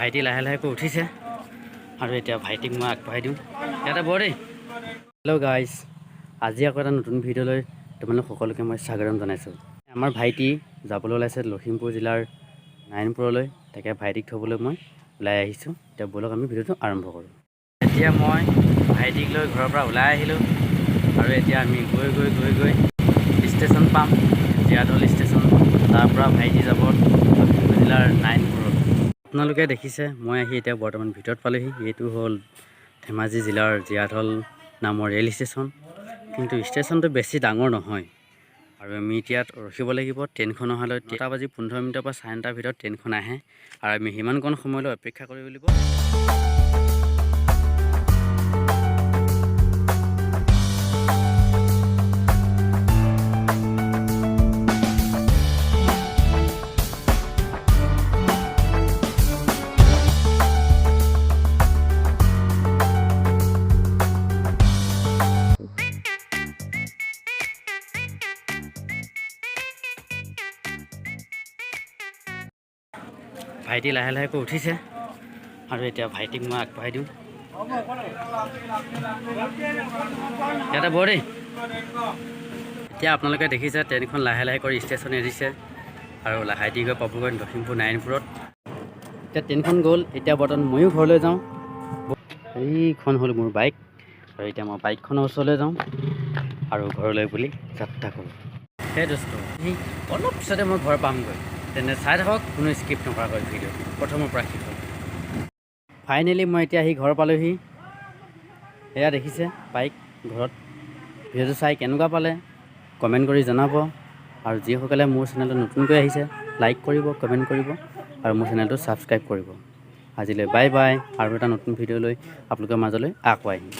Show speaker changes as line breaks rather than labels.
ভাইটি লাহে লাহেকৈ উঠিছে আৰু এতিয়া ভাইটিক মই আগবঢ়াই দিওঁ। ইয়াতে বৰ দেই। হেল্ল' গাইজ, আজি আকৌ এটা নতুন ভিডিঅ'লৈ তোমালোক সকলোকে মই স্বাগতম জনাইছোঁ। আমাৰ ভাইটি যাবলৈ ওলাইছে লখিমপুৰ জিলাৰ নাৰায়ণপুৰলৈ। তাকে ভাইটিক থ'বলৈ মই ওলাই আহিছোঁ। এতিয়া ব'লক আমি ভিডিঅ'টো আৰম্ভ কৰোঁ। এতিয়া মই ভাইটিক লৈ ঘৰৰ পৰা ওলাই আহিলোঁ আৰু এতিয়া আমি গৈ ষ্টেচন পাম, জীয়াঢল ষ্টেচন। তাৰ পৰা ভাইটি যাব লখিমপুৰ জিলাৰ নাৰায়ণপুৰত। আপোনালোকে দেখিছে মই আহি এতিয়া বৰ্তমান ভিতৰত পালোহি। এইটো হ'ল ধেমাজি জিলাৰ জীয়াঢল নামৰ ৰেল ষ্টেচন। কিন্তু ষ্টেচনটো বেছি ডাঙৰ নহয় আৰু আমি এতিয়া ৰখিব লাগিব ট্ৰেইনখন অহালৈ। 9:15 পৰা 9:30 ভিতৰত ট্ৰেইনখন আহে আৰু আমি সিমানকণ সময়লৈ অপেক্ষা কৰিব লাগিব। ভাইটি লাহে লাহেকৈ উঠিছে আৰু এতিয়া ভাইটিক মই আগবঢ়াই দিওঁ। ইয়াতে বৰ দেই। এতিয়া আপোনালোকে দেখিছে ট্ৰেইনখন লাহে লাহে কৰি ষ্টেচন এৰিছে আৰু লাহেদি গৈ পাবগৈ লখিমপুৰ নাৰায়ণপুৰত। এতিয়া ট্ৰেইনখন গ'ল। এতিয়া বৰ্তমান ময়ো ঘৰলৈ যাওঁ। এইখন হ'ল মোৰ বাইক আৰু এতিয়া মই বাইকখনৰ ওচৰলৈ যাওঁ আৰু ঘৰলৈ বুলি যাত্ৰা কৰোঁ। সেই দোস্ত, অলপ পিছতে মই ঘৰ পামগৈ। তেনে চাই থাকক, কোনো স্কিপ নকৰাকৈ ভিডিঅ' প্ৰথমৰ পৰা শেষ হ'ল। ফাইনেলি মই এতিয়া আহি ঘৰ পালোহি। এয়া দেখিছে বাইক ঘৰত। ভিডিঅ'টো চাই কেনেকুৱা পালে কমেণ্ট কৰি জনাব আৰু যিসকলে মোৰ চেনেলটো নতুনকৈ আহিছে লাইক কৰিব, কমেণ্ট কৰিব আৰু মোৰ চেনেলটো ছাবস্ক্ৰাইব কৰিব। আজিলৈ বাই বাই। আৰু এটা নতুন ভিডিঅ' লৈ আপোনালোকৰ মাজলৈ আকৌ আহিম।